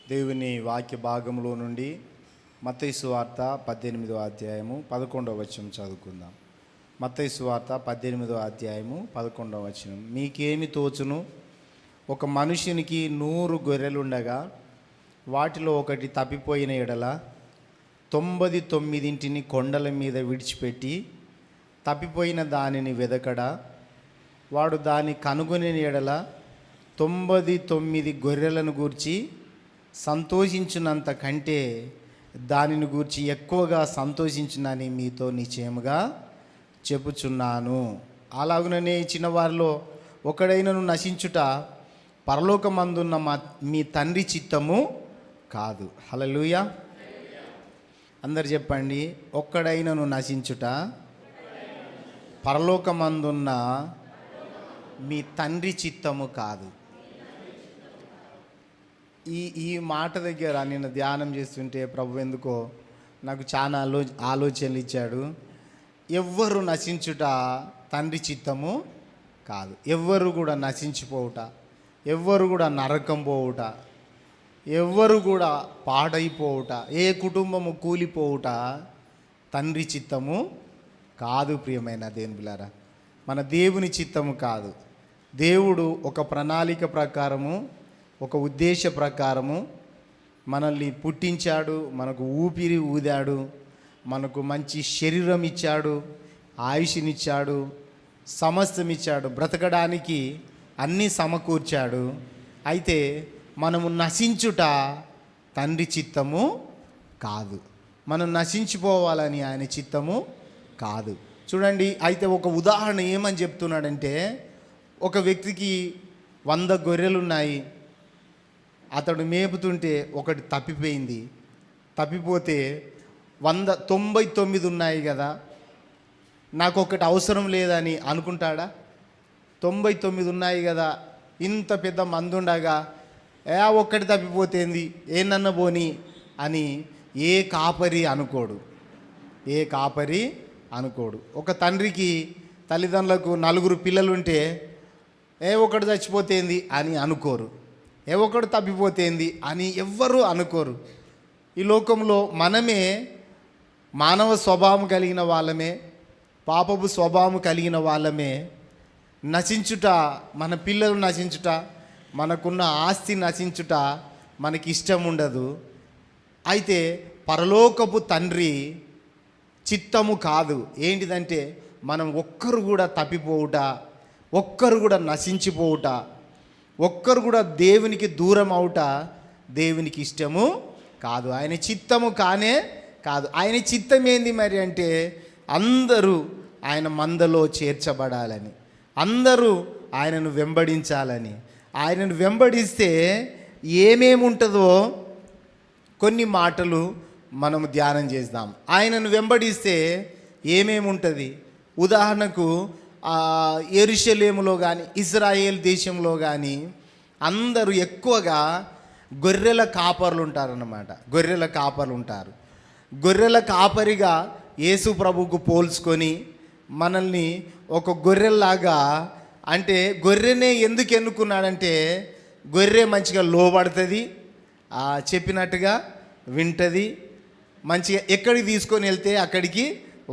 దేవుని వాక్య భాగంలో నుండి మత్తయి సువార్త 18వ అధ్యాయము 11వ వచనం చదువుకుందాం. మత్తయి సువార్త 18వ అధ్యాయము 11వ వచనం. మీకేమి తోచును? ఒక మనుషునికి 100 గొర్రెలుండగా వాటిలో ఒకటి తప్పిపోయిన ఎడల 99 కొండల మీద విడిచిపెట్టి తప్పిపోయిన దానిని వెదకడా? వాడు దాన్ని కనుగొని ఎడల 99 గొర్రెలను గూర్చి సంతోషించినంత కంటే దానిని గూర్చి ఎక్కువగా సంతోషించునని మీతో నిశ్చయముగా చెప్పుచున్నాను. అలాగుననే చిన్నవారిలో ఒకడైనను నశించుట పరలోకమందున్న మీ తండ్రి చిత్తము కాదు. హల్లెలూయా. అందరు చెప్పండి, ఒక్కడైనను నశించుట పరలోకమందున్న మీ తండ్రి చిత్తము కాదు. ఈ మాట దగ్గర నేను ధ్యానం చేస్తుంటే ప్రభు ఎందుకో నాకు చాలా ఆలోచనలు ఇచ్చాడు. ఎవ్వరు నశించుట తండ్రి చిత్తము కాదు. ఎవ్వరు కూడా నశించిపోవుట, ఎవ్వరు కూడా నరకం పోవుట, ఎవ్వరు కూడా పాడైపోవుట, ఏ కుటుంబము కూలిపోవుట తండ్రి చిత్తము కాదు. ప్రియమైన దేవుని బిడ్డలారా, మన దేవుని చిత్తము కాదు. దేవుడు ఒక ప్రణాళిక ప్రకారము, ఒక ఉద్దేశ ప్రకారము మనల్ని పుట్టించాడు, మనకు ఊపిరి ఊదాడు, మనకు మంచి శరీరం ఇచ్చాడు, ఆయుష్నిచ్చాడు, సమస్తం ఇచ్చాడు, బ్రతకడానికి అన్నీ సమకూర్చాడు. అయితే మనము నశించుట తండ్రి చిత్తము కాదు. మనం నశించిపోవాలని ఆయన చిత్తము కాదు. చూడండి, అయితే ఒక ఉదాహరణ ఏమని చెప్తున్నాడంటే, ఒక వ్యక్తికి 100 గొర్రెలు ఉన్నాయి. అతడు మేపుతుంటే ఒకటి తప్పిపోయింది. తప్పిపోతే 99 ఉన్నాయి కదా, నాకు ఒకటి అవసరం లేదని అనుకుంటాడా? 99 ఉన్నాయి కదా, ఇంత పెద్ద మంది ఉండగా ఒక్కటి తప్పిపోతేంది, ఏనన్న పోని అని ఏ కాపరి అనుకోడు. ఒక తండ్రికి, తల్లిదండ్రులకు 4 పిల్లలుంటే ఒకటి చచ్చిపోతేంది అని అనుకోరు, ఒకటి తప్పిపోతేంది అని ఎవ్వరూ అనుకోరు. ఈ లోకంలో మనమే మానవ స్వభావం కలిగిన వాళ్ళమే, పాపపు స్వభావం కలిగిన వాళ్ళమే. నశించుట, మన పిల్లలు నశించుట, మనకున్న ఆస్తి నశించుట మనకి ఇష్టం ఉండదు. అయితే పరలోకపు తండ్రి చిత్తము కాదు. ఏంటిదంటే మనం ఒక్కరు కూడా తప్పిపోవుట, ఒక్కరు కూడా నశించిపోవుట, ఒక్కరు కూడా దేవునికి దూరం అవుట దేవునికి ఇష్టము కాదు. ఆయన చిత్తము కానే కాదు. ఆయన చిత్తం ఏంది మరి అంటే, అందరూ ఆయన మందలో చేర్చబడాలని, అందరూ ఆయనను వెంబడించాలని. ఆయనను వెంబడిస్తే ఏమేమి ఉంటుందో కొన్ని మాటలు మనము ధ్యానం చేద్దాం. ఆయనను వెంబడిస్తే ఏమేమి ఉంటుంది? ఉదాహరణకు యెరూషలేములో కానీ, ఇజ్రాయేల్ దేశంలో కానీ అందరూ ఎక్కువగా గొర్రెల కాపరులు ఉంటారన్నమాట. గొర్రెల కాపరిగా యేసు ప్రభువుకు పోల్చుకొని మనల్ని ఒక గొర్రెల్లాగా, అంటే గొర్రెనే ఎందుకు ఎన్నుకున్నాడంటే, గొర్రె మంచిగా లోబడుతుంది, చెప్పినట్టుగా వింటుంది, మంచిగా ఎక్కడికి తీసుకొని వెళ్తే అక్కడికి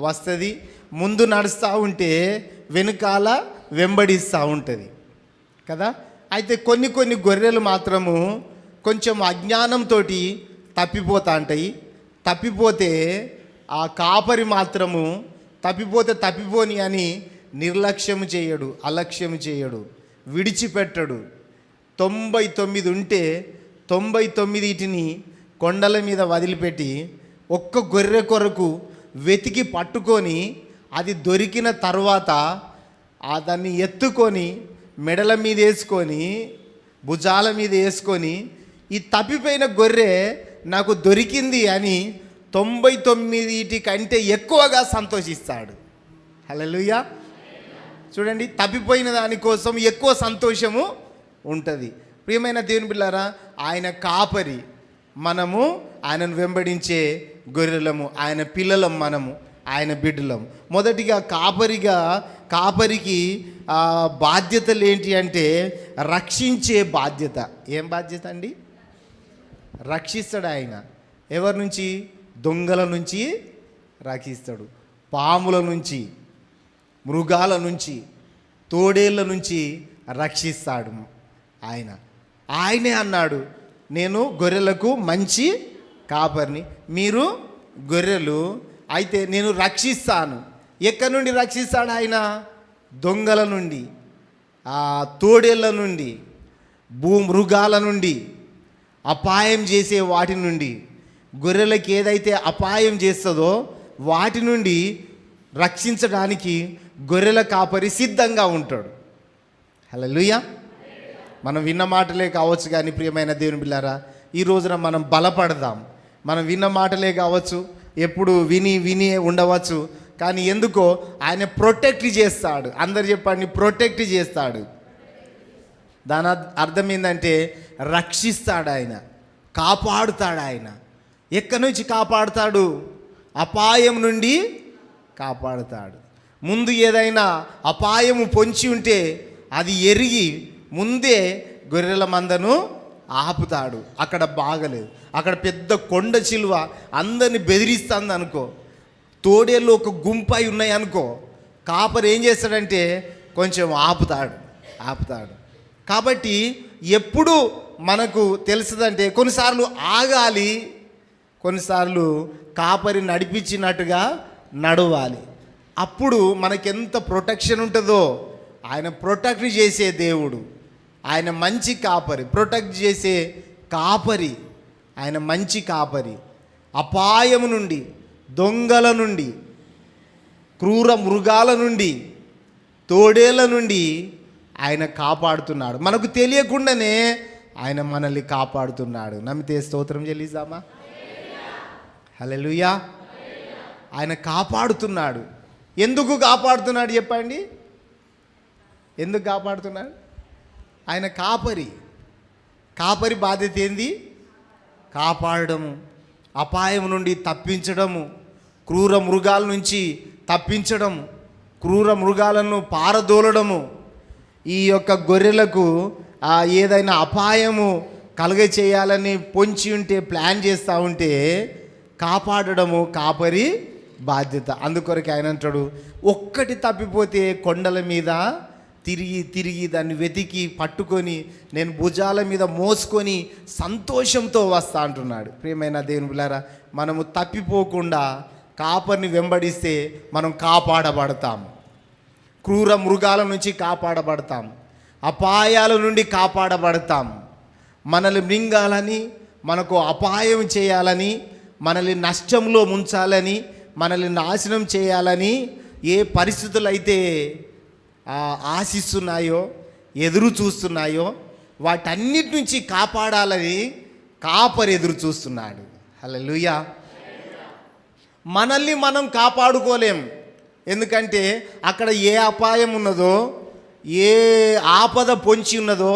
వస్తుంది, ముందు నడుస్తూ ఉంటే వెనుకాల వెంబడిస్తూ ఉంటుంది కదా. అయితే కొన్ని గొర్రెలు మాత్రము కొంచెం అజ్ఞానంతో తప్పిపోతూ ఉంటాయి. తప్పిపోతే ఆ కాపరి మాత్రము తప్పిపోని అని నిర్లక్ష్యం చేయడు, అలక్ష్యం చేయడు, విడిచిపెట్టడు. 99 ఉంటే 99 కొండల మీద వదిలిపెట్టి ఒక్క గొర్రె కొరకు వెతికి పట్టుకొని, అది దొరికిన తర్వాత దాన్ని ఎత్తుకొని మెడల మీద వేసుకొని, భుజాల మీద వేసుకొని, ఈ తప్పిపోయిన గొర్రె నాకు దొరికింది అని 99 కంటే ఎక్కువగా సంతోషిస్తాడు. హల్లెలూయా. చూడండి, తప్పిపోయిన దానికోసం ఎక్కువ సంతోషము ఉంటుంది. ప్రియమైన దేవుని బిడ్డలారా, ఆయన కాపరి, మనము ఆయనను వెంబడించే గొర్రెలము, ఆయన పిల్లలం, మనము ఆయన బిడ్డలం. మొదటిగా కాపరికి బాధ్యతలు ఏంటి అంటే, రక్షించే బాధ్యత. ఏం బాధ్యత అండి? రక్షిస్తాడు ఆయన. ఎవరి నుంచి? దొంగల నుంచి రక్షిస్తాడు, పాముల నుంచి, మృగాల నుంచి, తోడేళ్ళ నుంచి రక్షిస్తాడు ఆయన. ఆయనే అన్నాడు, నేను గొర్రెలకు మంచి కాపరిని, మీరు గొర్రెలు. అయితే నేను రక్షిస్తాను. ఎక్కడి నుండి రక్షిస్తాడు ఆయన? దొంగల నుండి, తోడేళ్ళ నుండి, మృగాల నుండి, అపాయం చేసే వాటి నుండి. గొర్రెలకు ఏదైతే అపాయం చేస్తుందో వాటి నుండి రక్షించడానికి గొర్రెల కాపరి సిద్ధంగా ఉంటాడు. హల్లెలూయా. మనం విన్న మాటలే కావచ్చు కానీ ప్రియమైన దేవుని బిడ్డలారా, ఈ రోజున మనం బలపడదాం. మనం విన్న మాటలే కావచ్చు, ఎప్పుడు విని విని ఉండవచ్చు, కానీ ఎందుకో ఆయన ప్రొటెక్ట్ చేస్తాడు. అందరు చెప్పండి, ప్రొటెక్ట్ చేస్తాడు. దాని అర్థం ఏంటంటే రక్షిస్తాడు ఆయన, కాపాడుతాడు ఆయన. ఎక్కడి నుంచి కాపాడుతాడు? అపాయం నుండి కాపాడుతాడు. ముందు ఏదైనా అపాయము పొంచి ఉంటే అది ఎరిగి ముందే గొర్రెల మందను ఆపుతాడు. అక్కడ బాగలేదు, అక్కడ పెద్ద కొండ చిలువ అందరిని బెదిరిస్తుంది అనుకో, తోడేళ్ళు ఒక గుంపై ఉన్నాయి అనుకో, కాపరి ఏం చేస్తాడంటే కొంచెం ఆపుతాడు. కాబట్టి ఎప్పుడు మనకు తెలుస్తుందంటే కొన్నిసార్లు ఆగాలి, కొన్నిసార్లు కాపరి నడిపించినట్టుగా నడవాలి. అప్పుడు మనకెంత ప్రొటెక్షన్ ఉంటుందో. ఆయన ప్రొటెక్ట్ చేసే దేవుడు, ఆయన మంచి కాపరి, ప్రొటెక్ట్ చేసే కాపరి, ఆయన మంచి కాపరి. అపాయము నుండి, దొంగల నుండి, క్రూర మృగాల నుండి, తోడేళ్ళ నుండి ఆయన కాపాడుతున్నాడు. మనకు తెలియకుండానే ఆయన మనల్ని కాపాడుతున్నాడు. నమ్మితే స్తోత్రం చెల్లిద్దామా? హల్లెలూయా. ఆయన కాపాడుతున్నాడు. ఎందుకు కాపాడుతున్నాడు చెప్పండి? ఎందుకు కాపాడుతున్నాడు? ఆయన కాపరి బాధ్యత ఏంది? కాపాడము, అపాయం నుండి తప్పించడము, క్రూర మృగాల నుంచి తప్పించడము, క్రూర మృగాలను పారదోలడము. ఈ యొక్క గొర్రెలకు ఏదైనా అపాయము కలుగ చేయాలని పొంచి ఉంటే, ప్లాన్ చేస్తూ ఉంటే కాపాడడము కాపరి బాధ్యత. అందుకొరకు ఆయన అంటాడు, ఒక్కటి తప్పిపోతే కొండల మీద తిరిగి దాన్ని వెతికి పట్టుకొని నేను భుజాల మీద మోసుకొని సంతోషంతో వస్తా అంటున్నాడు. ప్రియమైన దేవుని బిడ్డలారా, మనము తప్పిపోకుండా కాపరిని వెంబడిస్తే మనం కాపాడబడతాం. క్రూర మృగాల నుంచి కాపాడబడతాం, అపాయాల నుండి కాపాడబడతాం. మనల్ని మింగాలని, మనకు అపాయం చేయాలని, మనల్ని నష్టంలో ముంచాలని, మనల్ని నాశనం చేయాలని ఏ పరిస్థితులు అయితే ఆశిస్తున్నాయో, ఎదురు చూస్తున్నాయో, వాటన్నిటి నుంచి కాపాడాలని కాపరి ఎదురు చూస్తున్నాడు. హల్లెలూయా. మనల్ని మనం కాపాడుకోలేం. ఎందుకంటే అక్కడ ఏ అపాయం ఉన్నదో, ఏ ఆపద పొంచి ఉన్నదో,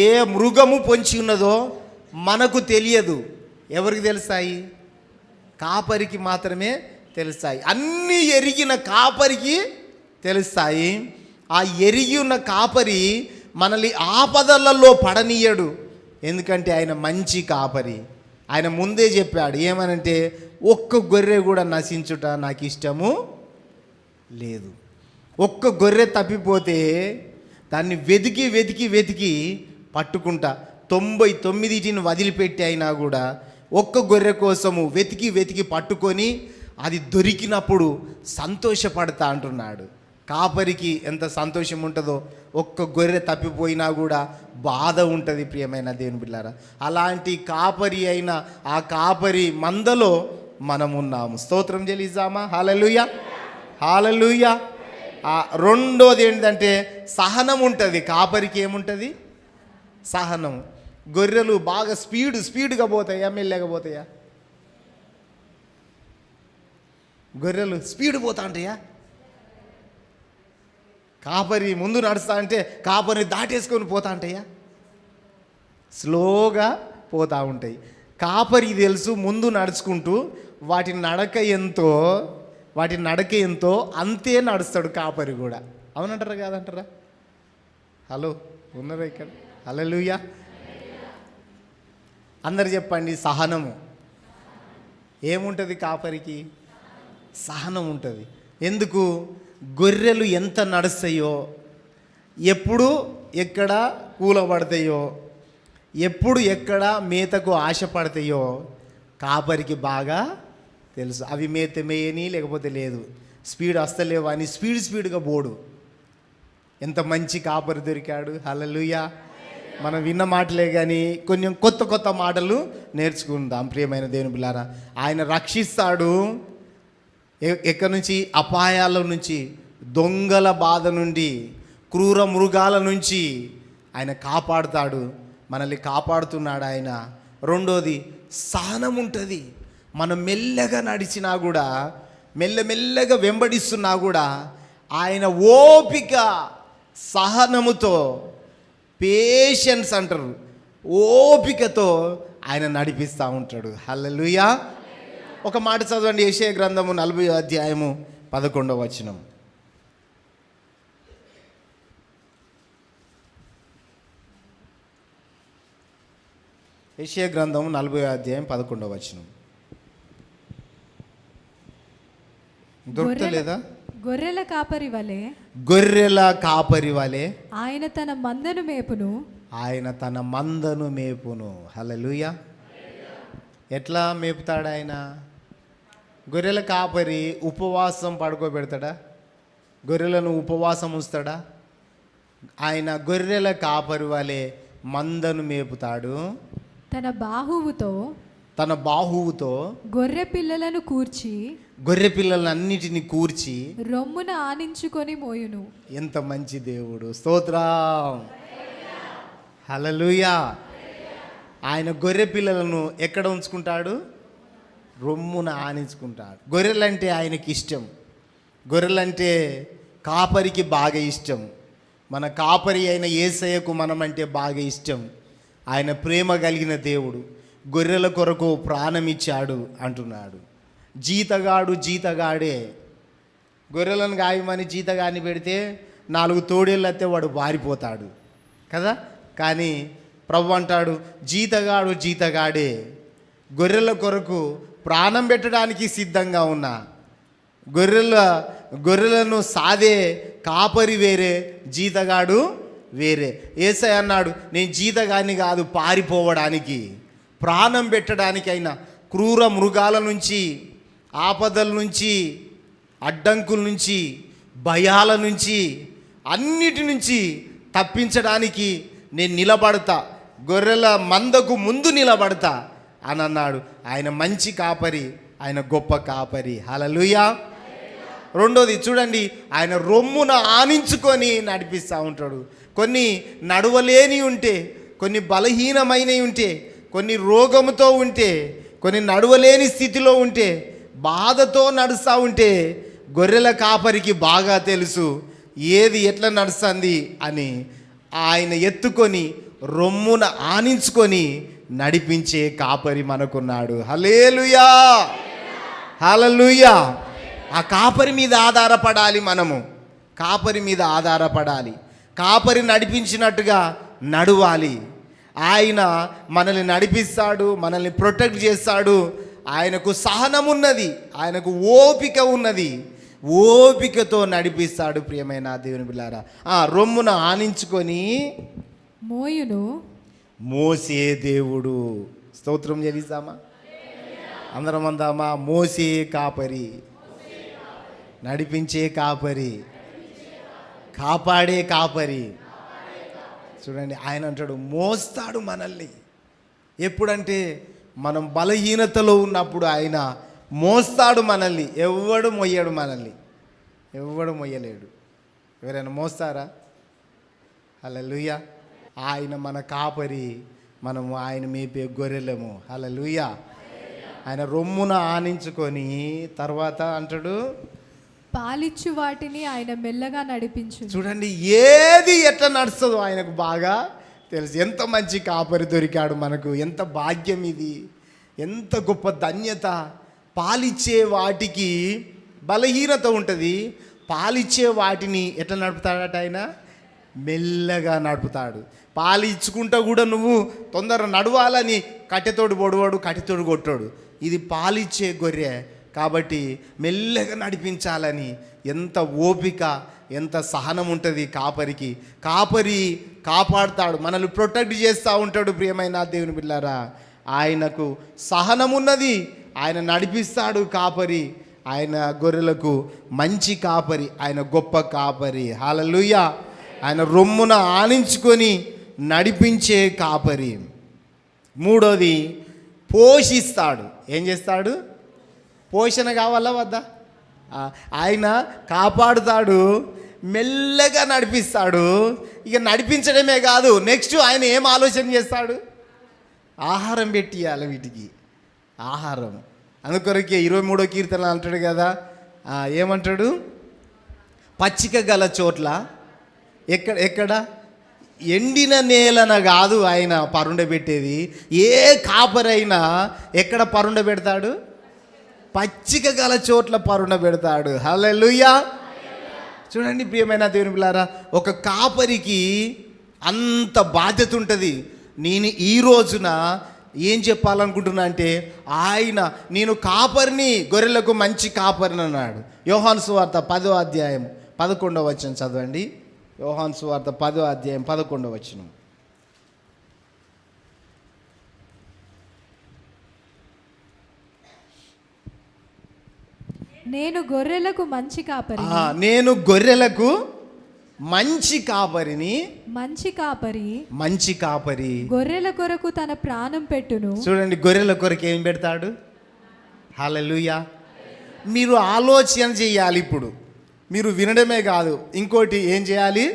ఏ మృగము పొంచి ఉన్నదో మనకు తెలియదు. ఎవరికి తెలుస్తాయి? కాపరికి మాత్రమే తెలుస్తాయి. అన్నీ ఎరిగిన కాపరికి తెలుస్తాయి. ఆ ఎరిగి ఉన్న కాపరి మనల్ని ఆపదలలో పడనీయడు. ఎందుకంటే ఆయన మంచి కాపరి. ఆయన ముందే చెప్పాడు, ఏమనంటే ఒక్క గొర్రె కూడా నశించుట నాకు ఇష్టము లేదు. ఒక్క గొర్రె తప్పిపోతే దాన్ని వెతికి పట్టుకుంటా. 99టిని వదిలిపెట్టి అయినా కూడా ఒక్క గొర్రె కోసము వెతికి పట్టుకొని అది దొరికినప్పుడు సంతోషపడతా అంటున్నాడు. కాపరికి ఎంత సంతోషం ఉంటుందో, ఒక్క గొర్రె తప్పిపోయినా కూడా బాధ ఉంటుంది. ప్రియమైన దేవుని బిడ్డలారా, అలాంటి కాపరి అయిన ఆ కాపరి మందలో మనం ఉన్నాము. స్తోత్రం చెల్లిద్దామా? హల్లెలూయా, హల్లెలూయా. రెండోది ఏంటంటే సహనం ఉంటుంది. కాపరికి ఏముంటుంది? సహనం. గొర్రెలు బాగా స్పీడ్గా పోతాయా, మెల్లగా పోతాయా? గొర్రెలు స్పీడ్ పోతా ఉంటాయా? కాపరి ముందు నడుస్తా అంటే కాపరిని దాటేసుకొని పోతా ఉంటాయా? స్లోగా పోతూ ఉంటాయి. కాపరికి తెలుసు ముందు నడుచుకుంటూ వాటి నడక ఎంతో అంతే నడుస్తాడు కాపరి కూడా. అవునంటారా కాదంటారా? హలో, ఉన్నారా ఇక్కడ? హల్లెలూయా. అందరు చెప్పండి, సహనము. ఏముంటుంది కాపరికి? సహనం ఉంటుంది. ఎందుకు? గొర్రెలు ఎంత నడుస్తాయో, ఎప్పుడు ఎక్కడ కూలబడతాయో, ఎప్పుడు ఎక్కడ మేతకు ఆశపడతాయో కాపరికి బాగా తెలుసు. అవి మేత మేయని లేకపోతే లేదు, స్పీడ్ వస్తలేవు అని స్పీడ్గా పోడు. ఎంత మంచి కాపరి దొరికాడు. హల్లెలూయా. మనం విన్న మాటలే కానీ కొంచెం కొత్త మాటలు నేర్చుకుందాం ప్రియమైన దేవుని బిడ్డలారా. ఆయన రక్షిస్తాడు. ఎక్కడి నుంచి? అపాయాల నుంచి, దొంగల బాధ నుండి, క్రూర మృగాల నుంచి ఆయన కాపాడుతాడు. మనల్ని కాపాడుతున్నాడు ఆయన. రెండోది సహనం ఉంటుంది. మనం మెల్లగా నడిచినా కూడా, మెల్లగా వెంబడిస్తున్నా కూడా ఆయన ఓపిక, సహనముతో, పేషెన్స్ అంటారు, ఓపికతో ఆయన నడిపిస్తూ ఉంటాడు. హల్లెలూయా. ఒక మాట చదవండి, యెషయా గ్రంథము 40వ అధ్యాయము 11వ వచనం. యెషయా గ్రంథము 40వ అధ్యాయం 11వ వచనం. దొరకలేదా? గొర్రెల కాపరి వలె, గొర్రెల కాపరి వలె ఆయన తన మందను మేపును, ఆయన తన మందను మేపును. హల్లెలూయా. ఎట్లా మేపుతాడు ఆయన? గొర్రెల కాపరి ఉపవాసం పడుకోబెడతాడా? గొర్రెలను ఉపవాసం ఉంచుతాడా? ఆయన గొర్రెల కాపరి వలె మందను మేపుతాడు. తన బాహువుతో గొర్రె పిల్లలను అన్నిటిని కూర్చి రొమ్మున ఆనించుకొని మోయును. ఎంత మంచి దేవుడు. స్తోత్రం. హల్లెలూయా. ఆయన గొర్రె పిల్లలను ఎక్కడ ఉంచుకుంటాడు? రొమ్మున ఆనించుకుంటాడు. గొర్రెలంటే ఆయనకి ఇష్టం. గొర్రెలంటే కాపరికి బాగా ఇష్టం. మన కాపరి అయిన యేసయ్యకు మనమంటే బాగా ఇష్టం. ఆయన ప్రేమ కలిగిన దేవుడు. గొర్రెల కొరకు ప్రాణం ఇచ్చాడు అంటున్నాడు. జీతగాడే. గొర్రెలను గాయమని జీతగాన్ని పెడితే 4 తోడేళ్ళు అయితే వాడు పారిపోతాడు కదా. కానీ ప్రభు అంటాడు, జీతగాడే, గొర్రెల కొరకు ప్రాణం పెట్టడానికి సిద్ధంగా ఉన్నా. గొర్రెలను సాదే కాపరి వేరే, జీతగాడు వేరే. యేసయ్య అన్నాడు, నేను జీతగాన్ని కాదు, పారిపోవడానికి, ప్రాణం పెట్టడానికైనా క్రూర మృగాల నుంచి, ఆపదల నుంచి, అడ్డంకుల నుంచి, భయాల నుంచి, అన్నిటి నుంచి తప్పించడానికి నేను నిలబడతా, గొర్రెల మందకు ముందు నిలబడతా అని అన్నాడు. ఆయన మంచి కాపరి, ఆయన గొప్ప కాపరి. హల్లెలూయా. రెండోది చూడండి, ఆయన రొమ్మున ఆనించుకొని నడిపిస్తూ ఉంటాడు. కొన్ని నడవలేని ఉంటే, కొన్ని బలహీనమైనవి ఉంటే, కొన్ని రోగముతో ఉంటే, కొన్ని నడవలేని స్థితిలో ఉంటే, బాధతో నడుస్తూ ఉంటే గొర్రెల కాపరికి బాగా తెలుసు ఏది ఎట్లా నడుస్తుంది అని. ఆయన ఎత్తుకొని రొమ్మున ఆనించుకొని నడిపించే కాపరి మనకున్నాడు. హల్లెలూయా. హల్లెలూయా. ఆ కాపరి మీద ఆధారపడాలి మనము. కాపరి మీద ఆధారపడాలి. కాపరి నడిపించినట్టుగా నడవాలి. ఆయన మనల్ని నడిపిస్తాడు, మనల్ని ప్రొటెక్ట్ చేస్తాడు. ఆయనకు సహనం ఉన్నది, ఆయనకు ఓపిక ఉన్నది. ఓపికతో నడిపిస్తాడు ప్రియమైన దేవుని బిడ్డలారా. రొమ్మున ఆనించుకొని మోయును. మోసే దేవుడు. స్తోత్రం చెల్లిస్తామా? అందరం అందామా? మోసే కాపరి, నడిపించే కాపరి, కాపాడే కాపరి. చూడండి, ఆయన అంటాడు మోస్తాడు మనల్ని. ఎప్పుడంటే మనం బలహీనతలో ఉన్నప్పుడు ఆయన మోస్తాడు మనల్ని. ఎవడు మొయ్యడు మనల్ని, ఎవడు మొయ్యలేడు. ఎవరైనా మోస్తారా? హల్లెలూయా. ఆయన మన కాపరి, మనము ఆయన మేపే గొర్రెలము. హల్లెలూయా. ఆయన రొమ్మున ఆనించుకొని తర్వాత అంటాడు, పాలిచ్చు వాటిని ఆయన మెల్లగా నడిపించు. చూడండి, ఏది ఎట్లా నడుస్తుందో ఆయనకు బాగా తెలుసు. ఎంత మంచి కాపరి దొరికాడు మనకు. ఎంత భాగ్యం ఇది, ఎంత గొప్ప ధన్యత. పాలిచ్చే వాటికి బలహీనత ఉంటుంది, పాలిచ్చే వాటిని ఎట్లా నడుపుతాడట ఆయన? మెల్లగా నడుపుతాడు. పాలు ఇచ్చుకుంటా కూడా నువ్వు తొందర నడవాలని కట్టెతోడు పొడవాడు, కట్టెతోడు కొట్టాడు. ఇది పాలిచ్చే గొర్రె కాబట్టి మెల్లగా నడిపించాలని ఎంత ఓపిక, ఎంత సహనం ఉంటుంది కాపరికి. కాపరి కాపాడుతాడు, మనల్ని ప్రొటెక్ట్ చేస్తూ ఉంటాడు. ప్రియమైన దేవుని బిడ్డలారా, ఆయనకు సహనం ఉన్నది, ఆయన నడిపిస్తాడు కాపరి. ఆయన గొర్రెలకు మంచి కాపరి, ఆయన గొప్ప కాపరి. హల్లెలూయా. ఆయన రొమ్మున ఆనించుకొని నడిపించే కాపరి. మూడోది పోషిస్తాడు. ఏం చేస్తాడు? పోషణ కావాలా వద్దా? ఆయన కాపాడుతాడు, మెల్లగా నడిపిస్తాడు. ఇక నడిపించడమే కాదు, నెక్స్ట్ ఆయన ఏం ఆలోచన చేస్తాడు? ఆహారం పెట్టియాలి వీటికి, ఆహారం. అందుకొరకే 23వ కీర్తన అంటాడు కదా, ఏమంటాడు? పచ్చిక గల చోట్ల ఎక్కడ ఎండిన నేలన కాదు ఆయన పరుండబెట్టేది. ఏ కాపరైనా ఎక్కడ పరుండబెడతాడు? పచ్చిక గల చోట్ల పరుండబెడతాడు. హల్లెలూయా. చూడండి ప్రియమైన దేవుని బిడ్డలారా, ఒక కాపరికి అంత బాధ్యత ఉంటుంది. నేను ఈ రోజున ఏం చెప్పాలనుకుంటున్నా అంటే, నేను కాపరిని, గొర్రెలకు మంచి కాపరిని అన్నాడు. యోహాను సువార్త 10వ అధ్యాయం 11వ వచనం చదవండి. యోహాను సువార్త 10వ అధ్యాయం 11వ వచనం. నేను గొర్రెలకు మంచి కాపరి. నేను గొర్రెలకు మంచి కాపరిని. మంచి కాపరి గొర్రెల కొరకు తన ప్రాణం పెట్టును. చూడండి, గొర్రెల కొరకు ఏం పెడతాడు? హల్లెలూయా. మీరు ఆలోచన చేయాలి. ఇప్పుడు మీరు వినడమే కాదు, ఇంకోటి ఏం చేయాలి?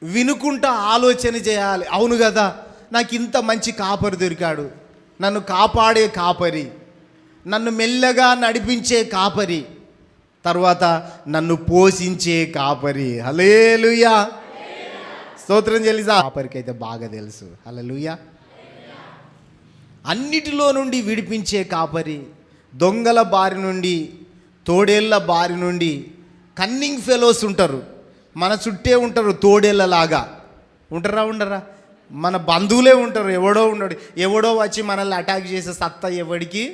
వినుకుంటా ఆలోచన చేయాలి. అవును కదా, నాకు ఇంత మంచి కాపరి దొరికాడు, నన్ను కాపాడే కాపరి, నన్ను మెల్లగా నడిపించే కాపరి, తర్వాత నన్ను పోషించే కాపరి. హల్లెలూయా. స్తోత్రం చెల్లిసా. కాపరికి అయితే బాగా తెలుసు. హల్లెలూయా. అన్నిటిలో నుండి విడిపించే కాపరి, దొంగల బారి నుండి, తోడేళ్ళ బారి నుండి. కన్నింగ్ ఫెలోస్ ఉంటారు, మన చుట్టే ఉంటారు, తోడేళ్ళలాగా ఉండరా? మన బంధువులే ఉంటారు, ఎవడో వచ్చి మనల్ని అటాక్ చేసే సత్తా ఎవడికి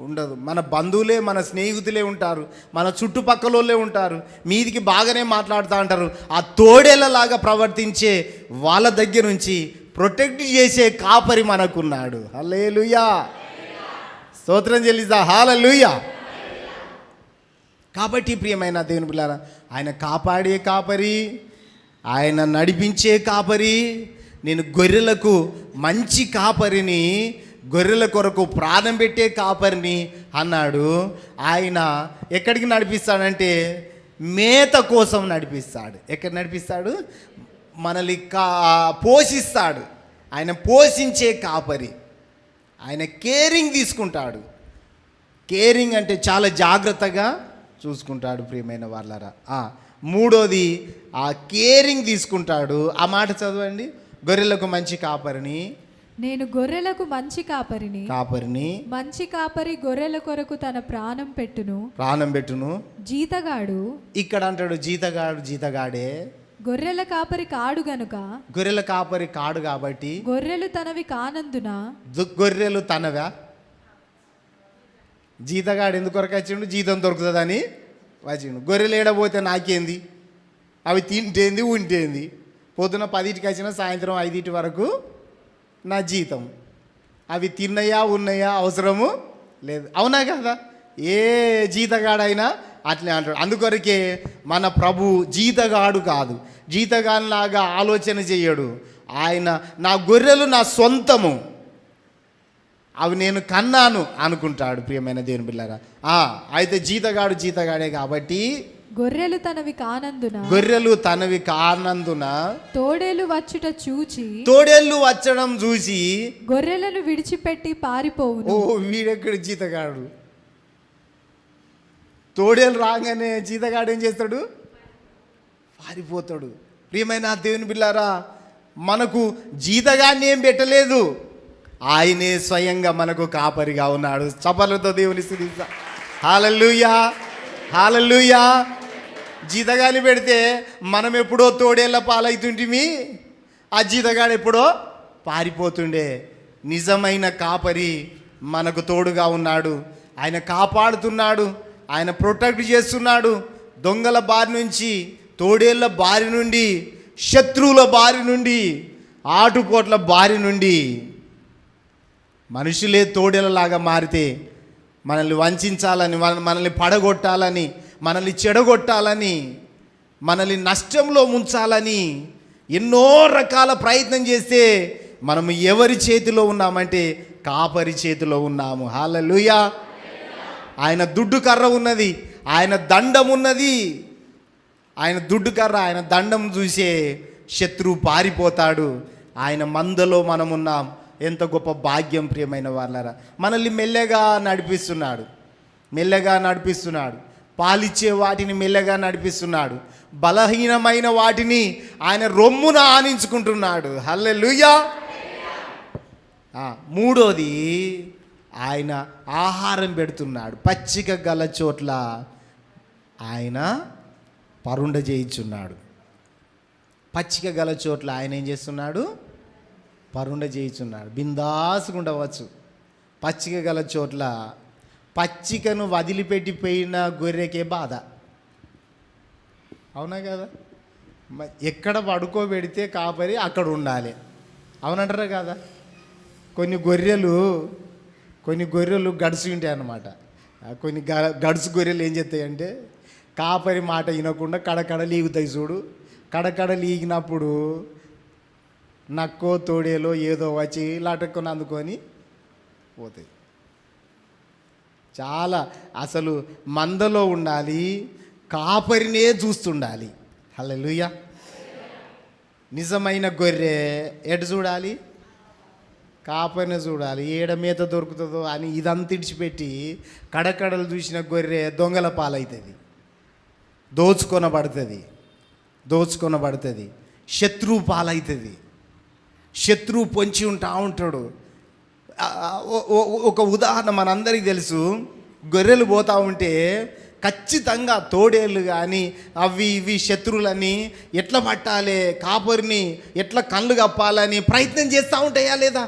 ఉండదు. మన బంధువులే, మన స్నేహితులే ఉంటారు, మన చుట్టుపక్కల ఉంటారు, మీదికి బాగానే మాట్లాడుతూ ఉంటారు. ఆ తోడేళ్ళలాగా ప్రవర్తించే వాళ్ళ దగ్గర నుంచి ప్రొటెక్ట్ చేసే కాపరి మనకున్నాడు. హల్లెలూయా. స్తోత్రం చెల్లిస్తా. హల్లెలూయా. కాబట్టి ప్రియమైన దేవుని పిల్లారా, ఆయన కాపాడే కాపరి, ఆయన నడిపించే కాపరి. నేను గొర్రెలకు మంచి కాపరిని, గొర్రెల కొరకు ప్రాణం పెట్టే కాపరిని అన్నాడు. ఆయన ఎక్కడికి నడిపిస్తాడంటే మేత కోసం నడిపిస్తాడు. ఎక్కడ నడిపిస్తాడు? మనల్ని పోషిస్తాడు. ఆయన పోషించే కాపరి, ఆయన కేరింగ్ తీసుకుంటాడు. కేరింగ్ అంటే చాలా జాగ్రత్తగా చూసుకుంటాడు. ప్రియమైన వాళ్ళరా, మూడోది ఆ కేరింగ్ తీసుకుంటాడు. ఆ మాట చదవండి. గొర్రెలకు మంచి కాపరిని. నేను గొర్రెలకు మంచి కాపరిని. మంచి కాపరి గొర్రెల కొరకు తన ప్రాణం పెట్టును. జీతగాడు. ఇక్కడ అంటాడు జీతగాడే. గొర్రెల కాపరి కాడు గనుక. గొర్రెల కాపరి కాడు కాబట్టి గొర్రెలు తనవి కానందున. గొర్రెలు తనవా? జీతగాడు ఎందుకొరకు వచ్చిండు? జీతం దొరుకుతుందని వచ్చిండు. గొర్రెలు ఏడబోతే నాకేంది? అవి తింటేంది, ఉంటేంది. పొద్దున 10కి వచ్చిన సాయంత్రం 5 వరకు నా జీతం. అవి తిన్నయా, ఉన్నాయా అవసరము లేదు. అవునా కదా? ఏ జీతగాడైనా అట్లే అంటాడు. అందుకొరకే మన ప్రభు జీతగాడు కాదు, జీతగానిలాగా ఆలోచన చేయడు. ఆయన నా గొర్రెలు నా సొంతము, అవి నేను కన్నాను అనుకుంటాడు. ప్రియమైన దేవుని బిడ్డలారా, అయితే జీతగాడే కాబట్టి గొర్రెలు తనవి కానందున తోడేలు వచ్చడం చూసి గొర్రెలను విడిచిపెట్టి పారిపోవును. వీడెక్కడ జీతగాడు? తోడేలు రాగానే జీతగాడు ఏం చేస్తాడు? పారిపోతాడు. ప్రియమైన దేవుని బిడ్డలారా, మనకు జీతగాన్ని ఏం పెట్టలేదు, ఆయనే స్వయంగా మనకు కాపరిగా ఉన్నాడు. చప్పట్లతో దేవుని స్తుతిద్దాం. హల్లెలూయా. హల్లెలూయా. జీతగాని పెడితే మనం ఎప్పుడో తోడేళ్ళ పాలవుతుంటిమి, ఆ జీతగాడు ఎప్పుడో పారిపోతుండే. నిజమైన కాపరి మనకు తోడుగా ఉన్నాడు, ఆయన కాపాడుతున్నాడు, ఆయన ప్రొటెక్ట్ చేస్తున్నాడు. దొంగల బారి నుంచి, తోడేళ్ళ బారి నుండి, శత్రువుల బారి నుండి, ఆటుపోట్ల బారి నుండి. మనుషులే తోడేళ్ళలాగా మారితే మనల్ని వంచాలని, మనల్ని పడగొట్టాలని, మనల్ని చెడగొట్టాలని, మనల్ని నష్టంలో ముంచాలని ఎన్నో రకాల ప్రయత్నం చేస్తే మనము ఎవరి చేతిలో ఉన్నామంటే కాపరి చేతిలో ఉన్నాము. హల్లెలూయా. ఆయన దుడ్డు కర్ర ఉన్నది, ఆయన దండం ఉన్నది. ఆయన దుడ్డు కర్ర, ఆయన దండం చూసే శత్రువు పారిపోతాడు. ఆయన మందలో మనమున్నాం. ఎంత గొప్ప భాగ్యం ప్రియమైన వాళ్ళరా. మనల్ని మెల్లగా నడిపిస్తున్నాడు, మెల్లగా నడిపిస్తున్నాడు. పాలిచ్చే వాటిని మెల్లగా నడిపిస్తున్నాడు. బలహీనమైన వాటిని ఆయన రొమ్మున ఆనించుకుంటున్నాడు. హల్లెలూయా. మూడోది, ఆయన ఆహారం పెడుతున్నాడు. పచ్చిక గల చోట్ల ఆయన పరుండ చేయించున్నాడు. పచ్చిక గల చోట్ల ఆయన ఏం చేస్తున్నాడు? పరుండ చేయించున్నాడు. బిందాసుగా ఉండవచ్చు. పచ్చిక గల చోట్ల పచ్చికను వదిలిపెట్టిపోయిన గొర్రెకే బాధ, అవునా కదా? ఎక్కడ పడుకోబెడితే కాపరి అక్కడ ఉండాలి, అవునంటారా కదా? కొన్ని గొర్రెలు గడుసు ఉంటాయి అన్నమాట. కొన్ని గడుసు గొర్రెలు ఏం చేస్తాయంటే కాపరి మాట వినకుండా కడకడ లీగుతాయి చూడు. కడకడ లీగినప్పుడు నక్కో తోడేలో ఏదో వచ్చి లటక్కుని అందుకొని పోతాయి. చాలా అసలు మందలో ఉండాలి, కాపరినే చూస్తుండాలి. హల్లెలూయా. నిజమైన గొర్రె ఎటు చూడాలి? కాపరిని చూడాలి. ఏడ మేత దొరుకుతుందో అని ఇదంతా ఇడిచిపెట్టి కడకడలు చూసిన గొర్రె దొంగల పాలవుతుంది, దోచుకొనబడుతుంది, శత్రువు పాలవుతుంది. శత్రువు పొంచి ఉంటాడు. ఒక ఉదాహరణ మనందరికీ తెలుసు. గొర్రెలు పోతూ ఉంటే ఖచ్చితంగా తోడేళ్ళు కానీ అవి ఇవి శత్రువులని ఎట్లా పట్టాలి, కాపరిని ఎట్లా కళ్ళు కప్పాలని ప్రయత్నం చేస్తూ ఉంటాయా లేదా?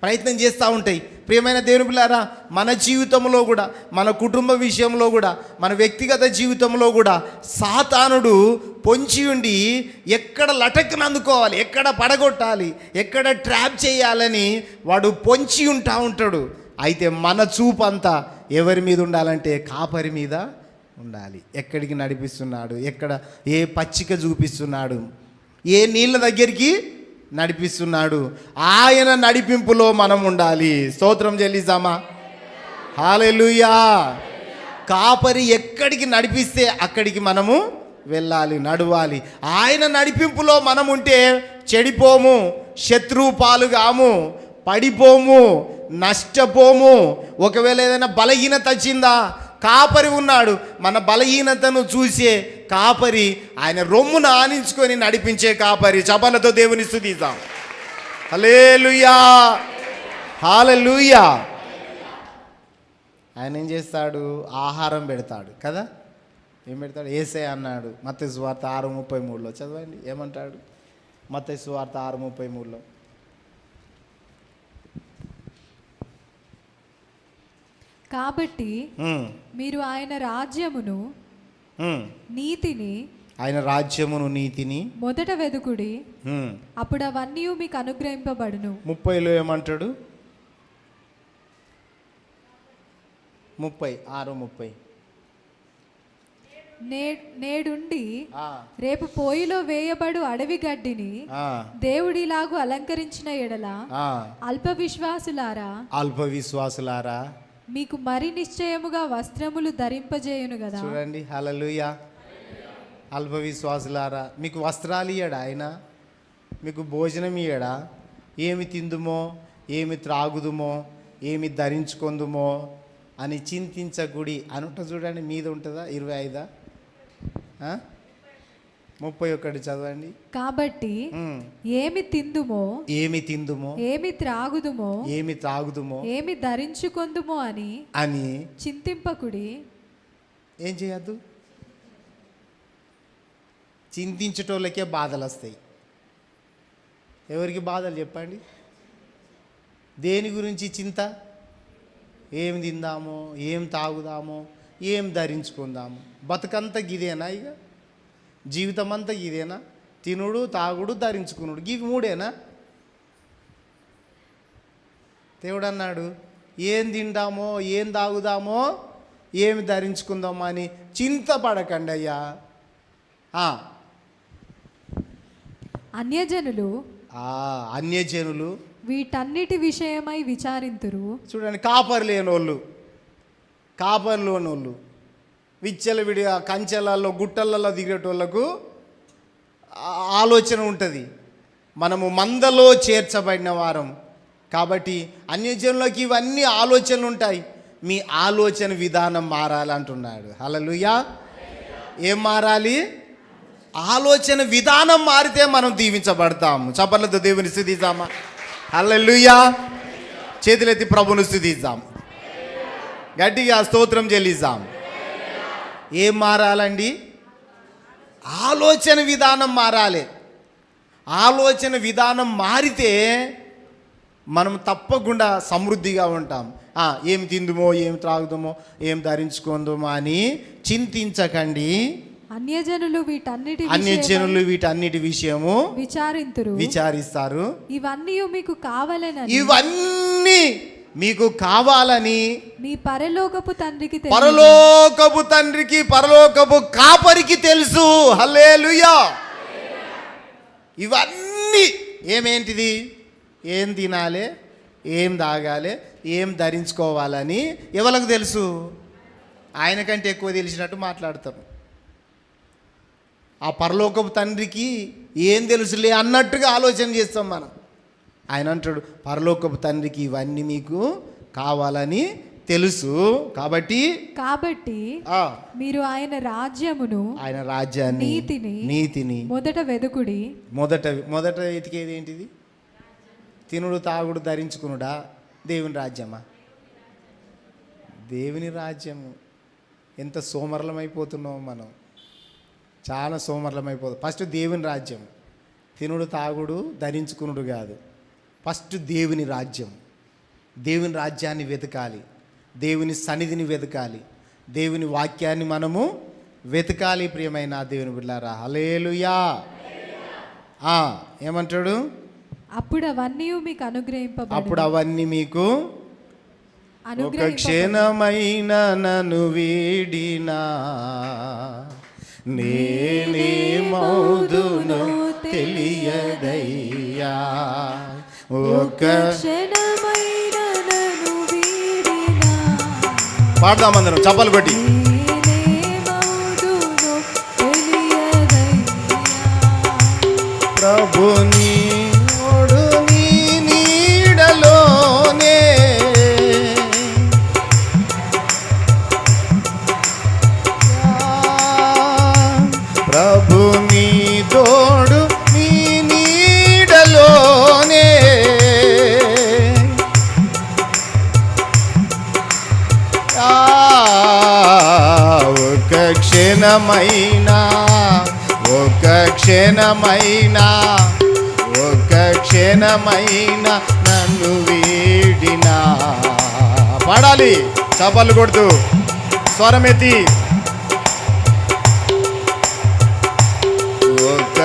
ప్రయత్నం చేస్తూ ఉంటాయి. ప్రియమైన దేవుని పిల్లారా, మన జీవితంలో కూడా, మన కుటుంబ విషయంలో కూడా, మన వ్యక్తిగత జీవితంలో కూడా సాతానుడు పొంచి ఉండి ఎక్కడ లటక్కున అందుకోవాలి, ఎక్కడ పడగొట్టాలి, ఎక్కడ ట్రాప్ చేయాలని వాడు పొంచి ఉంటాడు. అయితే మన చూపు అంతా ఎవరి మీద ఉండాలంటే కాపరి మీద ఉండాలి. ఎక్కడికి నడిపిస్తున్నాడు, ఎక్కడ ఏ పచ్చిక చూపిస్తున్నాడు, ఏ నీళ్ళ దగ్గరికి నడిపిస్తున్నాడు, ఆయన నడిపింపులో మనం ఉండాలి. స్తోత్రం చెల్లిద్దామా? హల్లెలూయా. కాపరి ఎక్కడికి నడిపిస్తే అక్కడికి మనము వెళ్ళాలి, నడవాలి. ఆయన నడిపింపులో మనం ఉంటే చెడిపోము, శత్రువు పాలుగాము, పడిపోము, నష్టపోము. ఒకవేళ ఏదైనా బలహీనత వచ్చిందా, కాపరి ఉన్నాడు. మన బలహీనతను చూసే కాపరి, ఆయన రొమ్మును ఆనించుకొని నడిపించే కాపరి. చపలతో దేవుని స్తుతిద్దాం. హల్లెలూయా, హల్లెలూయా. ఆయన ఏం చేస్తాడు? ఆహారం పెడతాడు కదా. ఏం పెడతాడు? యేసయ్య అన్నాడు మత్తయి సువార్త 6:33 చదవండి. ఏమంటాడు? మత్తయి సువార్త 6:33. కాబట్టి మీరు ఆయన రాజ్యమును నీతిని మొదట వెదుకుడి, అప్పుడు అవన్నీ మీకు అనుగ్రహింపబడును. 30లో ఏమంటాడు? 6:30. నేడుండి రేపు పోయిలో వేయబడు అడవి గడ్డిని దేవుడిలాగు అలంకరించిన ఎడల అల్ప విశ్వాసులారా మీకు మరి నిశ్చయముగా వస్త్రములు ధరింపజేయును కదా. చూడండి, హల్లెలూయా. అల్ప విశ్వాసులారా, మీకు వస్త్రాలు ఇయ్యడా ఆయన? మీకు భోజనం ఇయ్యడా? ఏమి తిందుమో, ఏమి త్రాగుదుమో, ఏమి ధరించుకుందుమో అని చింతించకుడి అనుంట. చూడండి, మీద ఉంటుందా? 25, 31 చదవండి. కాబట్టి ఏమి తిందుమో, ఏమి త్రాగుదుమో, ఏమి ధరించుకొందుమో అని చింతింపకుడి. చింతింపకుడి. ఏం చేయద్దు? చింతించేటోళ్ళకే బాధలు వస్తాయి. ఎవరికి బాధలు చెప్పండి? దేని గురించి చింత? ఏం తిందామో, ఏం తాగుదామో, ఏం ధరించుకుందాము. బతుకంతా గిదేనా? ఇక జీవితం అంతా గిదేనా? తినుడు, తాగుడు, ధరించుకునుడు, గివి మూడేనా? దేవుడు అన్నాడు, ఏం తిందామో, ఏం తాగుదామో, ఏమి ధరించుకుందామో అని చింతపడకండి అయ్యా. అన్యజనులు అన్యజనులు వీటన్నిటి విషయమై విచారింతురు. చూడండి, కాపరు లేనోళ్ళు విచ్చలవిడిగా కంచెలలో గుట్టలలో దిగేటోళ్ళకు ఆలోచన ఉంటుంది. మనము మందలో చేర్చబడిన వారం కాబట్టి అన్యజనులకి ఇవన్నీ ఆలోచనలు ఉంటాయి. మీ ఆలోచన విధానం మారాలంటున్నాడు. హల్లెలూయా. ఏం మారాలి? ఆలోచన విధానం మారితే మనం దీవించబడతాము. చప్పట్లతో దేవుని స్తుతిద్దామా? హల్లెలూయా. చేతులెత్తి ప్రభువును స్తుతిద్దాం, గట్టిగా స్తోత్రం చెల్లిద్దాం. ఏం మారాలండి? ఆలోచన విధానం మారాలి. ఆలోచన విధానం మారితే మనం తప్పకుండా సమృద్ధిగా ఉంటాం. ఏం తిందుమో, ఏం త్రాగుదామో, ఏం ధరించుకుందామో అని చింతించకండి. అన్యజనులు వీటన్నిటి విషయము విచారిస్తారు. ఇవన్నీ మీకు కావాలని మీ పరలోకపు తండ్రికి పరలోకపు కాపరికి తెలుసు. హల్లెలూయా. ఇవన్నీ ఏమేంటిది? ఏం తినాలి, ఏం తాగాలి, ఏం ధరించుకోవాలని ఎవరికి తెలుసు? ఆయన కంటే ఎక్కువ తెలిసినట్టు మాట్లాడతాం. ఆ పరలోకపు తండ్రికి ఏం తెలుసులే అన్నట్టుగా ఆలోచన చేస్తాం మనం. ఆయన అంటాడు, పరలోకపు తండ్రికి ఇవన్నీ మీకు కావాలని తెలుసు. కాబట్టి మీరు ఆయన రాజ్యాన్ని నీతిని మొదట వెదుకుడి. మొదట వెతికేది ఏంటిది? తినుడు, తాగుడు, ధరించుకునుడా? దేవుని రాజ్యమా? దేవుని రాజ్యము. ఎంత సోమరలమైపోతున్నామో మనం, చాలా సోమరలమైపోతాం. ఫస్ట్ దేవుని రాజ్యం. తినుడు, తాగుడు, ధరించుకునుడు కాదు. ఫస్ట్ దేవుని రాజ్యం. దేవుని రాజ్యాన్ని వెతకాలి, దేవుని సన్నిధిని వెతకాలి, దేవుని వాక్యాన్ని మనము వెతకాలి. ప్రియమైన దేవుని బిడ్డలారా, హల్లెలూయా. ఏమంటాడు? అప్పుడు అవన్నీ మీకు ఒక క్షణమైన నన్ను వీడినా నేనేమౌదునో తెలియదయ్యా. ఒక క్షణమైన నన్ను వీడినా. పాడదాం అందరం చప్పలు కొట్టి. ప్రభుని నీ నీడలోనే ప్రభుని తోడు నీ నీడలోనే ఒక క్షణమైనా నన్ను వీడినా. పాడాలి చప్పలు కొడుతూ, స్వరమెత్తి. ఒక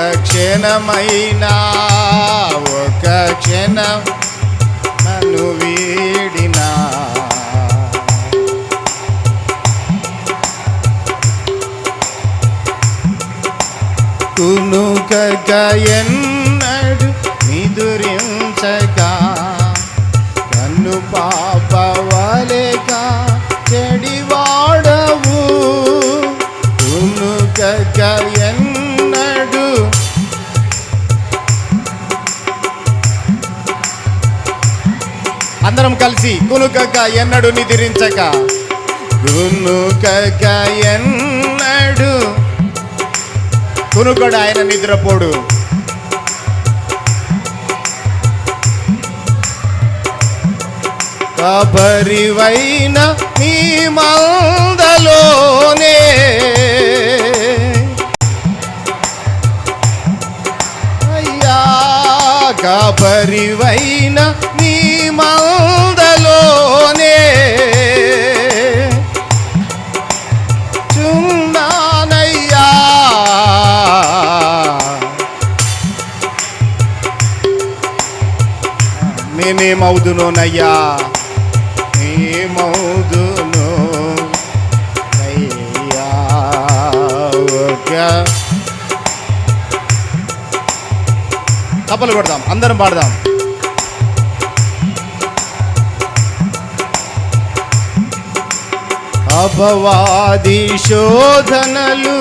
క్షణం నన్ను వీడినా. కునుకక ఎన్నడు నిదురించక కన్ను పాపవలెక చెడివాడవు. కునుకక ఎన్నడు అందరం కలిసి కునుకక ఎన్నడు నిద్రించక. కునుకక ఎన్నడు, కునుకడు ఆయన నిద్రపోడు. కబరివైన నీ మందలోనే కాపరివైన నీ మందలోనే చున్నానయ్యా. నేనేమవుదునోనయ్యా, ఏమవుదును అయ్యా. తప్పలు కొడదాం, అందరం పాడదాం. అపవాది శోధనలు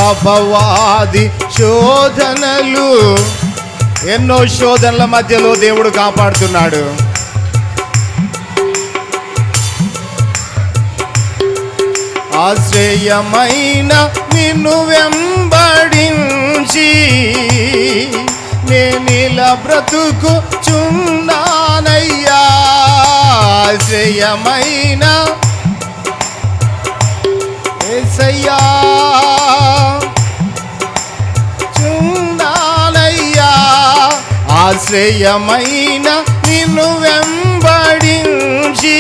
అపవాది శోధనలు, ఎన్నో శోధనల మధ్యలో దేవుడు కాపాడుతున్నాడు. ఆశ్రయమైన నిన్ను వెంబడించి నేనిలా బ్రతుకుచున్నానయ్యా. ఆశ్రయమైన యేసయ్యా చున్నానయ్యా. ఆశ్రయమైన నిన్ను వెంబడించి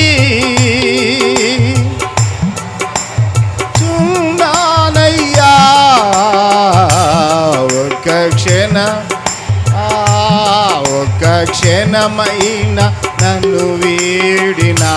చున్నానయ్యా. ఒక్క క్షణమైన నన్ను వీడినా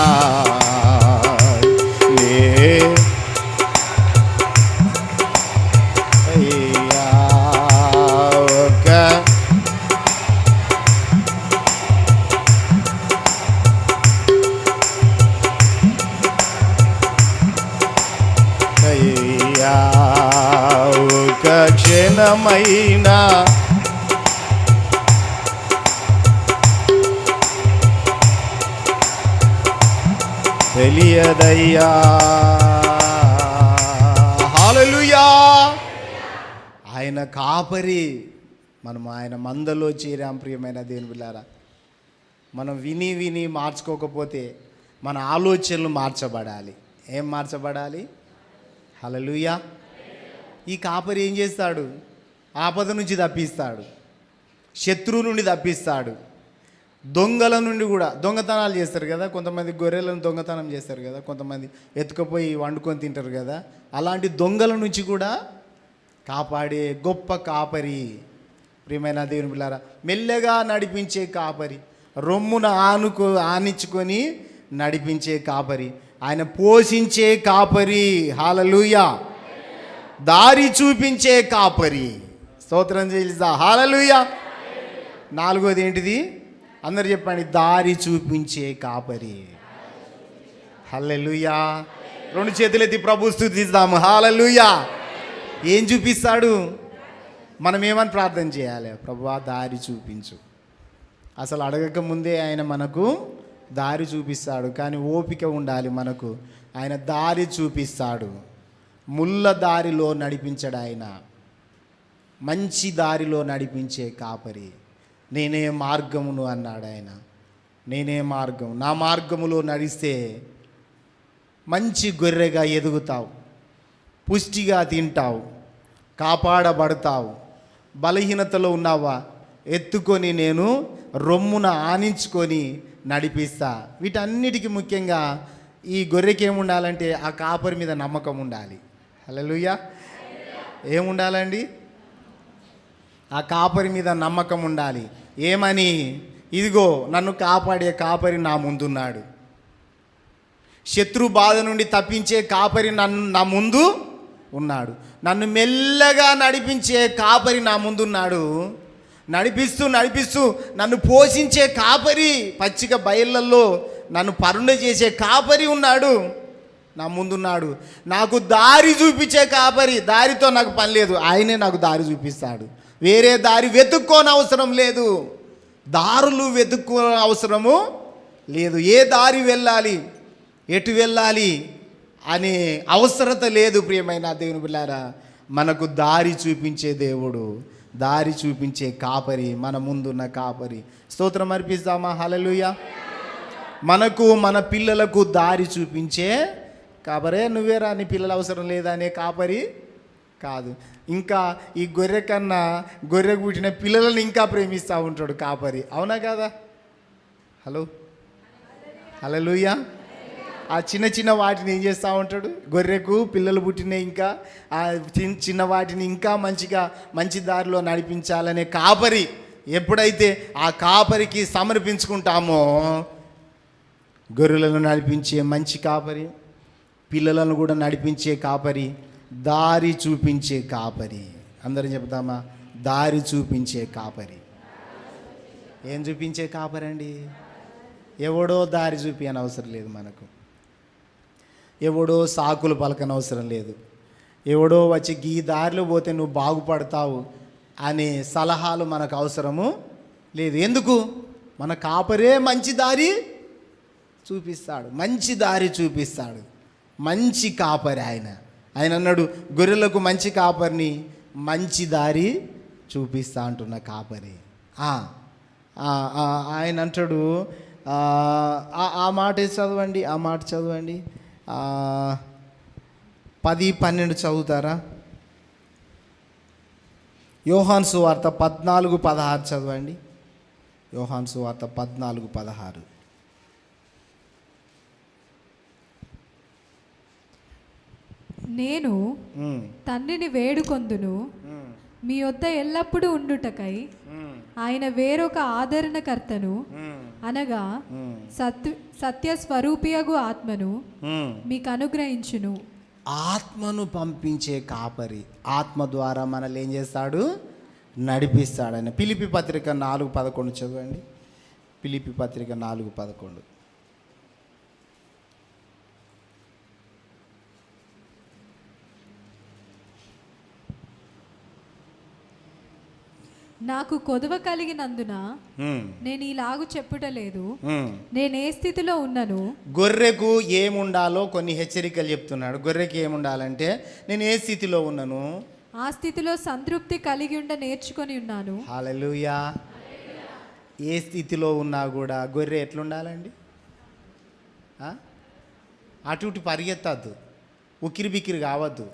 ఒక క్షణమైనా తెలియదయ్యా. హల్లెలూయా. ఆయన కాపరి, మనం ఆయన మందలో చేరాం. ప్రియమైన దేవుని బిడ్డలారా, మనం విని విని మార్చుకోకపోతే మన ఆలోచనలు మార్చబడాలి. ఏం మార్చబడాలి? హల్లెలూయా. ఈ కాపరి ఏం చేస్తాడు? ఆపద నుంచి తప్పిస్తాడు, శత్రువు నుండి తప్పిస్తాడు, దొంగల నుండి కూడా. దొంగతనాలు చేస్తారు కదా కొంతమంది, గొర్రెలను దొంగతనం చేస్తారు కదా కొంతమంది, ఎత్తుకుపోయి వండుకొని తింటారు కదా. అలాంటి దొంగల నుంచి కూడా కాపాడే గొప్ప కాపరి. ప్రియమైన దేవుని బిడ్డలారా, మెల్లగా నడిపించే కాపరి, రొమ్మున ఆనించుకొని నడిపించే కాపరి, ఆయన పోషించే కాపరి. హల్లెలూయా. దారి చూపించే కాపరి. స్తోత్రం చేస్తా. హల్లెలూయా. నాలుగోది ఏంటిది? అందరు చెప్పండి. దారి చూపించే కాపరి. హల్లెలూయా. రెండు చేతులెత్తి ప్రభు స్తుతిద్దాము. హల్లెలూయా. ఏం చూపిస్తాడు? మనం ఏమని ప్రార్థన చేయాలి? ప్రభువా దారి చూపించు. అసలు అడగక ముందే ఆయన మనకు దారి చూపిస్తాడు. కానీ ఓపిక ఉండాలి మనకు. ఆయన దారి చూపిస్తాడు. ముళ్ళ దారిలో నడిపించడు ఆయన, మంచి దారిలో నడిపించే కాపరి. నేనే మార్గమును అన్నాడు ఆయన. నేనే మార్గం. నా మార్గములో నడిస్తే మంచి గొర్రెగా ఎదుగుతావు, పుష్టిగా తింటావు, కాపాడబడతావు. బలహీనతలో ఉన్నావా? ఎత్తుకొని నేను రొమ్మున ఆనించుకొని నడిపిస్తా. వీటన్నిటికీ ముఖ్యంగా ఈ గొర్రెకి ఏముండాలంటే ఆ కాపరి మీద నమ్మకం ఉండాలి. హల్లెలూయా. ఏముండాలండి? ఆ కాపరి మీద నమ్మకం ఉండాలి. ఏమని? ఇదిగో నన్ను కాపాడే కాపరి నా ముందున్నాడు. శత్రు బాధ నుండి తప్పించే కాపరి నా ముందు ఉన్నాడు. నన్ను మెల్లగా నడిపించే కాపరి నా ముందున్నాడు. నడిపిస్తూ నడిపిస్తూ నన్ను పోషించే కాపరి, పచ్చిక బయళ్ళల్లో నన్ను పరుండ చేసే కాపరి ఉన్నాడు, నా ముందున్నాడు. నాకు దారి చూపించే కాపరి. దారితో నాకు పని లేదు, ఆయనే నాకు దారి చూపిస్తాడు. వేరే దారి వెతుక్కోని అవసరం లేదు, దారులు వెతుక్కో అవసరము లేదు. ఏ దారి వెళ్ళాలి, ఎటు వెళ్ళాలి అనే అవసరత లేదు. ప్రియమైన దేవుని బిడ్డలారా, మనకు దారి చూపించే దేవుడు, దారి చూపించే కాపరి, మన ముందున్న కాపరి. స్తోత్రం అర్పిస్తామా? హల్లెలూయా. మనకు మన పిల్లలకు దారి చూపించే కాపరే. నువ్వేరా, నీ పిల్లలు అవసరం లేదా అనే కాపరి కాదు. ఇంకా ఈ గొర్రె కన్నా గొర్రెకు పుట్టిన పిల్లలను ఇంకా ప్రేమిస్తూ ఉంటాడు కాపరి. అవునా కాదా? హలో హల్లెలూయా. ఆ చిన్న చిన్న వాటిని ఏం చేస్తూ ఉంటాడు? గొర్రెకు పిల్లలు పుట్టిన ఇంకా ఆ చిన్న వాటిని ఇంకా మంచి దారిలో నడిపించాలనే కాపరి. ఎప్పుడైతే ఆ కాపరికి సమర్పించుకుంటామో, గొర్రెలను నడిపించే మంచి కాపరి, పిల్లలను కూడా నడిపించే కాపరి, దారి చూపించే కాపరి. అందరం చెప్తామా? దారి చూపించే కాపరి. ఏం చూపించే కాపరి అండి? ఎవడో దారి చూపించని అవసరం లేదు మనకు. ఎవడో సాకులు పలకనవసరం లేదు. ఎవడో వచ్చి ఈ దారిలో పోతే నువ్వు బాగుపడతావు అనే సలహాలు మనకు అవసరము లేదు. ఎందుకు? మన కాపరే మంచి దారి చూపిస్తాడు. మంచి దారి చూపిస్తాడు. మంచి కాపరి ఆయన. ఆయన అన్నాడు, గొర్రెలకు మంచి కాపరిని, మంచి దారి చూపిస్తా అంటున్న కాపరి. ఆయన అంటాడు, ఆ మాట చదవండి, ఆ మాట చదవండి. 10-12 చదువుతారా? యోహాను సువార్త 14:16 చదవండి. యోహాను సువార్త 14:16. నేను తండ్రిని వేడుకొందును, మీ వద్ద ఎల్లప్పుడూ ఉండుటకై ఆయన వేరొక ఆదరణకర్తను, అనగా సత్య స్వరూపియగు ఆత్మను మీకు అనుగ్రహించును. ఆత్మను పంపించే కాపరి. ఆత్మ ద్వారా మనల్ని ఏం చేస్తాడు? నడిపిస్తాడు ఆయన. ఫిలిప్పీ పత్రిక 4:11 చదవండి. ఫిలిప్పీ పత్రిక 4:11. నాకు కొదువ కలిగినందున నేను ఇలాగు చెప్పుటలేదు, నేను ఏ స్థితిలో ఉన్నాను. గొర్రెకు ఏముండాలో కొన్ని హెచ్చరికలు చెప్తున్నాడు. గొర్రెకి ఏముండాలంటే, నేను ఏ స్థితిలో ఉన్నాను, ఆ స్థితిలో సంతృప్తి కలిగి నేర్చుకొని ఉన్నాను. హల్లెలూయా. ఏ స్థితిలో ఉన్నా కూడా గొర్రె ఎట్లుండాలండి? అటు ఇటు పరిగెత్తద్దు, ఉక్కిరి బిక్కిరి కావద్దు,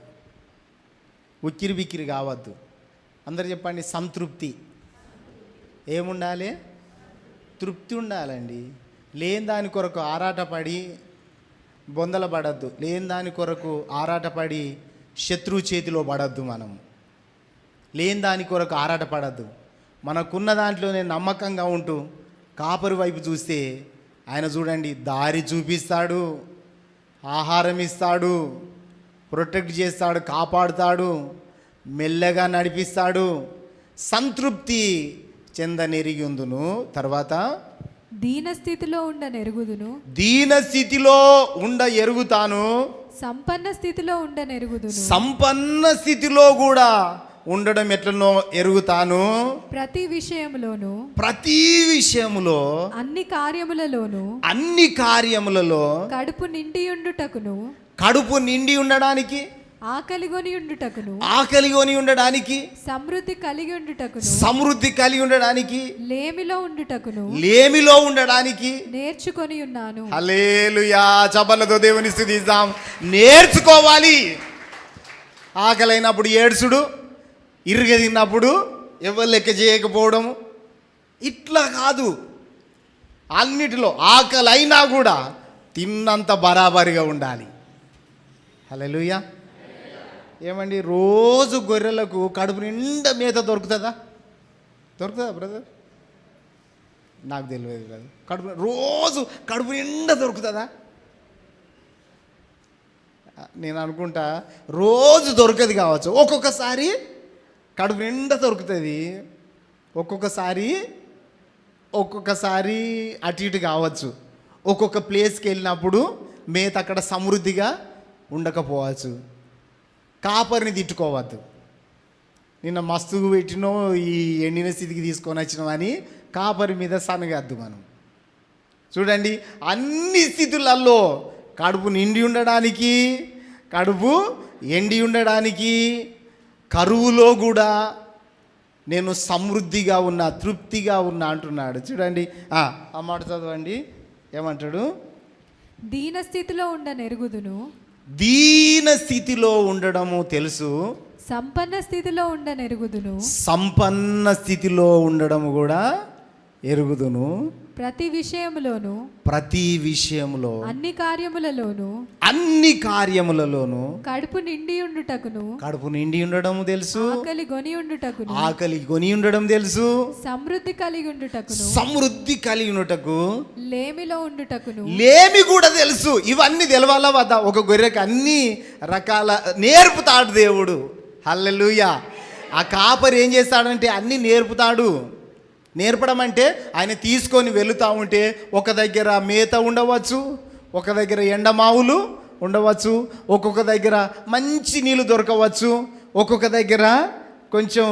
ఉక్కిరి బిక్కిరి కావద్దు. అందరు చెప్పండి, సంతృప్తి. ఏముండాలి? తృప్తి ఉండాలండి. లేని దాని కొరకు ఆరాటపడి బొందల పడద్దు. లేని దాని కొరకు ఆరాటపడి శత్రువు చేతిలో పడద్దు. మనం లేని దాని కొరకు ఆరాటపడద్దు. మనకున్న దాంట్లోనే నమ్మకంగా ఉంటూ కాపరి వైపు చూస్తే ఆయన చూడండి దారి చూపిస్తాడు, ఆహారం ఇస్తాడు, ప్రొటెక్ట్ చేస్తాడు, కాపాడుతాడు, మెల్లగా నడిపిస్తాడు. సంతృప్తి చెందనెరిగిందును. తర్వాత దీనస్థితిలో ఉండనెరుగుదును, దీనస్థితిలో ఉండ ఎరుగుతాను, సంపన్న స్థితిలో ఉండనెరుగుదును. సంపన్న స్థితిలో కూడా ఉండడం ఎట్లనో ఎరుగుతాను. ప్రతి విషయములోను, ప్రతి విషయములో, అన్ని కార్యములలోను, అన్ని కార్యములలో కడుపు నిండి ఉండుటకును, కడుపు నిండి ఉండడానికి, ఆకలిగొని ఉండుటకును, ఆకలిగొని ఉండడానికి, సమృద్ధి కలిగి ఉండుటకును, సమృద్ధి కలిగి ఉండడానికి, లేమిలో ఉండుటకును, లేమిలో ఉండడానికి నేర్చుకొని ఉన్నాను. హల్లెలూయా. చప్పలతో దేవుని స్తుతిద్దాం. నేర్చుకోవాలి. ఆకలైనప్పుడు ఏడ్చుడు, ఇరుగ తిన్నప్పుడు ఎవరు లెక్క చేయకపోవడం, ఇట్లా కాదు. అన్నిటిలో ఆకలి అయినా కూడా తిన్నంత బరాబరిగా ఉండాలి. హల్లెలూయా. ఏమండి, రోజు గొర్రెలకు కడుపు నిండా మేత దొరుకుతుందా? దొరుకుతుందా బ్రదర్? నాకు తెలియదు కదా. రోజు కడుపు నిండా దొరుకుతుందా? నేను అనుకుంటా రోజు దొరకదు కావచ్చు. ఒక్కొక్కసారి కడుపు నిండా దొరుకుతుంది, ఒక్కొక్కసారి అటు ఇటు కావచ్చు. ఒక్కొక్క ప్లేస్కి వెళ్ళినప్పుడు మేత అక్కడ సమృద్ధిగా ఉండకపోవచ్చు. కాపరిని తిట్టుకోవద్దు. నిన్న మస్తుకు పెట్టినో ఈ ఎండిన స్థితికి తీసుకొని వచ్చినామని కాపరి మీద సనగద్దు మనం. చూడండి, అన్ని స్థితులలో కడుపు నిండి ఉండడానికి, కడుపు ఎండి ఉండడానికి, కరువులో కూడా నేను సమృద్ధిగా ఉన్నా, తృప్తిగా ఉన్నా అంటున్నాడు. చూడండి, ఆ మాట చదవండి. ఏమంటాడు? దీన స్థితిలో ఉండనెరుగుదును. దీన స్థితిలో ఉండడము తెలుసు, సంపన్న స్థితిలో ఉండనెరుగుదును. సంపన్న స్థితిలో ఉండడము కూడా ఎరుగుదును. ప్రతి విషయములోను, ప్రతి విషయములో, అన్ని కార్యములలోను, అన్ని కార్యములలోను కడుపు నిండి ఉండుటకును, కడుపు నిండి ఉండడము తెలుసు, ఆకలి గొని ఉండుటకును, ఆకలి కొని ఉండడం తెలుసు, సమృద్ధి కలిగి ఉండుటకును, సమృద్ధి కలిగి ఉన్నటకు, లేమిలో ఉండుటకును. లేమి కూడా తెలుసు. ఇవన్నీ తెలవాలా వద్దా? ఒక గొర్రెకి అన్ని రకాల నేర్పుతాడు దేవుడు. హల్లెలూయా. ఆ కాపరి ఏం చేస్తాడంటే అన్నీ నేర్పుతాడు. నేర్పడం అంటే ఆయన తీసుకొని వెళుతూ ఉంటే ఒక దగ్గర మేత ఉండవచ్చు, ఒక దగ్గర ఎండమావులు ఉండవచ్చు, ఒక్కొక్క దగ్గర మంచి నీళ్ళు దొరకవచ్చు, ఒక్కొక్క దగ్గర కొంచెం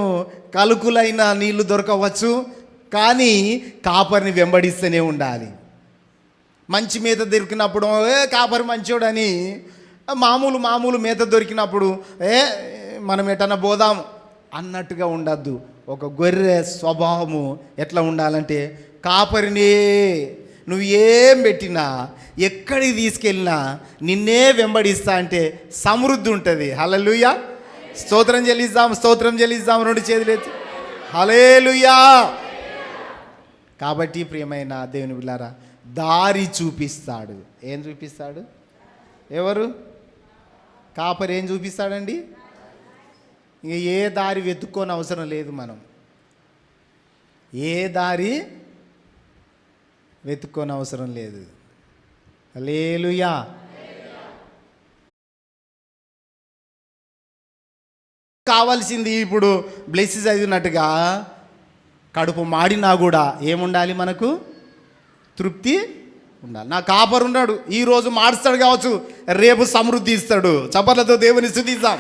కలుకులైన నీళ్లు దొరకవచ్చు. కానీ కాపరిని వెంబడిస్తూనే ఉండాలి. మంచి మేత దొరికినప్పుడు కాపరి మంచోడని, మామూలు మేత దొరికినప్పుడు మనం ఎటన్నా పోదాం అన్నట్టుగా ఉండద్దు. ఒక గొర్రె స్వభావము ఎట్లా ఉండాలంటే, కాపరినే నువ్వు ఏం పెట్టినా, ఎక్కడికి తీసుకెళ్ళినా నిన్నే వెంబడిస్తా అంటే సమృద్ధి ఉంటుంది. హల్లెలూయా. స్తోత్రం చెల్లిద్దాం. రెండు చేతులెత్తి హల్లెలూయా. కాబట్టి ప్రియమైన దేవుని బిడ్డలారా, దారి చూపిస్తాడు. ఏం చూపిస్తాడు? ఎవరు? కాపరి ఏం చూపిస్తాడండి? ఇంక ఏ దారి వెతుక్కోని అవసరం లేదు. మనం ఏ దారి వెతుక్కోని అవసరం లేదు. హల్లెలూయా. కావాల్సింది ఇప్పుడు బ్లెస్సీ చదివినట్టుగా కడుపు మాడినా కూడా ఏముండాలి? మనకు తృప్తి ఉండాలి. నా కాపరు ఉన్నాడు, ఈరోజు మాడుస్తాడు కావచ్చు, రేపు సమృద్ధి ఇస్తాడు. చప్పట్లతో దేవుని స్తుతిద్దాం.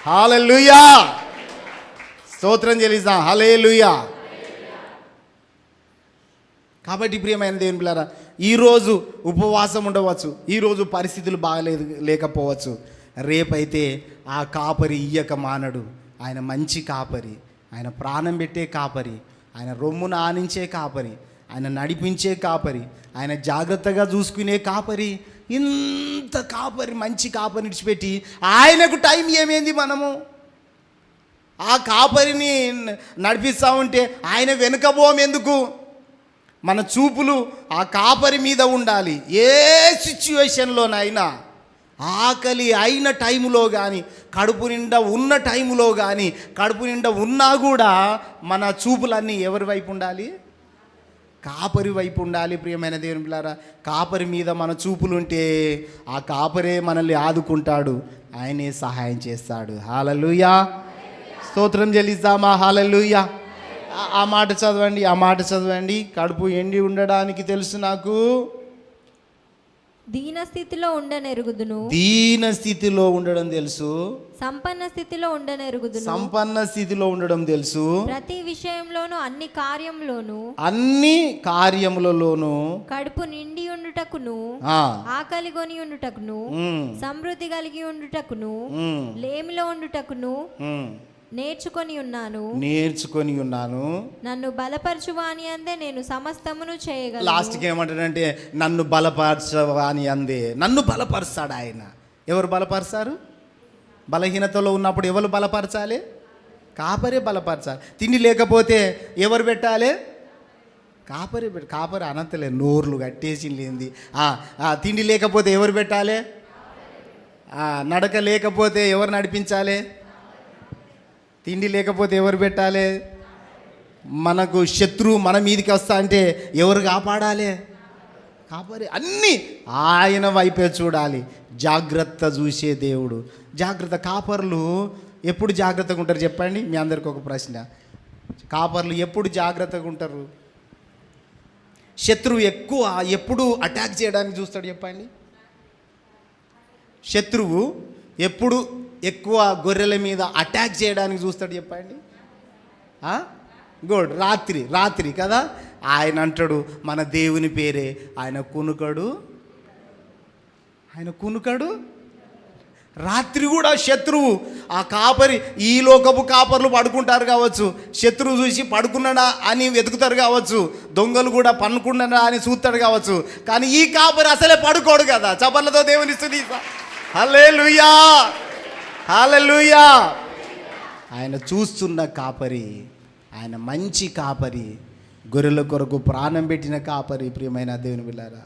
హల్లెలూయా. స్తోత్రం చెల్లిద్దాం. హల్లెలూయా. కాబట్టి ప్రియమైన దేవుని పిల్లరా, ఈరోజు ఉపవాసం ఉండవచ్చు, ఈరోజు పరిస్థితులు లేకపోవచ్చు, రేపైతే ఆ కాపరి ఇయ్యక మానడు. ఆయన మంచి కాపరి, ఆయన ప్రాణం పెట్టే కాపరి, ఆయన రొమ్మును ఆనించే కాపరి, ఆయన నడిపించే కాపరి, ఆయన జాగ్రత్తగా చూసుకునే కాపరి. ఇంత కాపరి, మంచి కాపరిని విడిచిపెట్టి ఆయనకు టైం ఏమైంది? మనము ఆ కాపరిని నడిపిస్తూ ఉంటే ఆయన వెనుకబోం ఎందుకు? మన చూపులు ఆ కాపరి మీద ఉండాలి. ఏ సిచ్యువేషన్లోనైనా, ఆకలి అయిన టైములో కానీ, కడుపు నిండా ఉన్న టైములో కానీ, కడుపు నిండా ఉన్నా కూడా మన చూపులన్నీ ఎవరి వైపు ఉండాలి? కాపరి వైపు ఉండాలి. ప్రియమైన దేవుని పిల్లారా, కాపరి మీద మన చూపులుంటే ఆ కాపరే మనల్ని ఆదుకుంటాడు, ఆయనే సహాయం చేస్తాడు. హల్లెలూయా. స్తోత్రం చెల్లిద్దామా? హల్లెలూయా. ఆ మాట చదవండి. కడుపు ఎండి ఉండడానికి తెలుసు నాకు, దీన స్థితిలో ఉండనెరుగుదును. దీన స్థితిలో ఉండడం తెలుసు, సంపన్న స్థితిలో ఉండనెరుగుదును. సంపన్న స్థితిలో ఉండడం తెలుసు. ప్రతి విషయంలోను, అన్ని కార్యములలోను కడుపు నిండి ఉండుటకును, ఆకలి కొని ఉండుటకును, సమృద్ధి కలిగి ఉండుటకును, లేమిలో ఉండుటకును నేర్చుకొని ఉన్నాను. నన్ను బలపరచువాని అందే నేను సమస్తమును చేయగలను. లాస్ట్కి ఏమంటాడంటే, నన్ను బలపరచవాని అందే. నన్ను బలపరుస్తాడు ఆయన. ఎవరు బలపరుస్తారు? బలహీనతలో ఉన్నప్పుడు ఎవరు బలపరచాలి? కాపరే బలపరచాలి. తిండి లేకపోతే ఎవరు పెట్టాలి? కాపరి అనంతలే, నోర్లు కట్టేసి లేనిది. తిండి లేకపోతే ఎవరు పెట్టాలి? నడక లేకపోతే ఎవరు నడిపించాలి? తిండి లేకపోతే ఎవరు పెట్టాలి? మనకు శత్రువు మన మీదికి వస్తా అంటే ఎవరు కాపాడాలి? కాపరి. అన్నీ ఆయన వైపే చూడాలి. జాగ్రత్త చూసే దేవుడు. జాగ్రత్త. కాపర్లు ఎప్పుడు జాగ్రత్తగా ఉంటారు చెప్పండి? మీ అందరికి ఒక ప్రశ్న. కాపర్లు ఎప్పుడు జాగ్రత్తగా ఉంటారు? శత్రువు ఎప్పుడు అటాక్ చేయడానికి చూస్తాడు చెప్పండి? శత్రువు ఎప్పుడు ఎక్కువ గొర్రెల మీద అటాక్ చేయడానికి చూస్తాడు చెప్పండి? గుడ్. రాత్రి కదా. ఆయన అంటాడు, మన దేవుని పేరే ఆయన కునుకడు రాత్రి కూడా శత్రువు ఆ కాపరి, ఈ లోకపు కాపర్లు పడుకుంటారు కావచ్చు, శత్రువు చూసి పడుకున్నాడా అని వెతుకుతారు కావచ్చు, దొంగలు కూడా పనుకున్నాడా అని చూస్తాడు కావచ్చు, కానీ ఈ కాపరి అసలే పడుకోడు కదా. చపర్లతో దేవుని స్తుతిద్దాం. హల్లెలూయా, హల్లెలూయా. ఆయన చూస్తున్న కాపరి, ఆయన మంచి కాపరి, గొర్రెల కొరకు ప్రాణం పెట్టిన కాపరి. ప్రియమైన దేవుని బిడ్డలారా,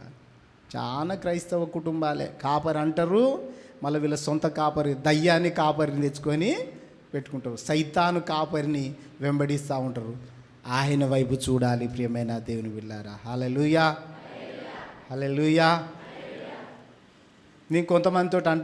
చాలా క్రైస్తవ కుటుంబాలే కాపరి అంటారు, మళ్ళీ వీళ్ళ సొంత కాపరి దయ్యాన్ని కాపరిని తెచ్చుకొని పెట్టుకుంటారు, సైతాను కాపరిని వెంబడిస్తూ ఉంటారు. ఆయన వైపు చూడాలి ప్రియమైన దేవుని బిడ్డలారా. హల్లెలూయా, హల్లెలూయా. నేను కొంతమందితో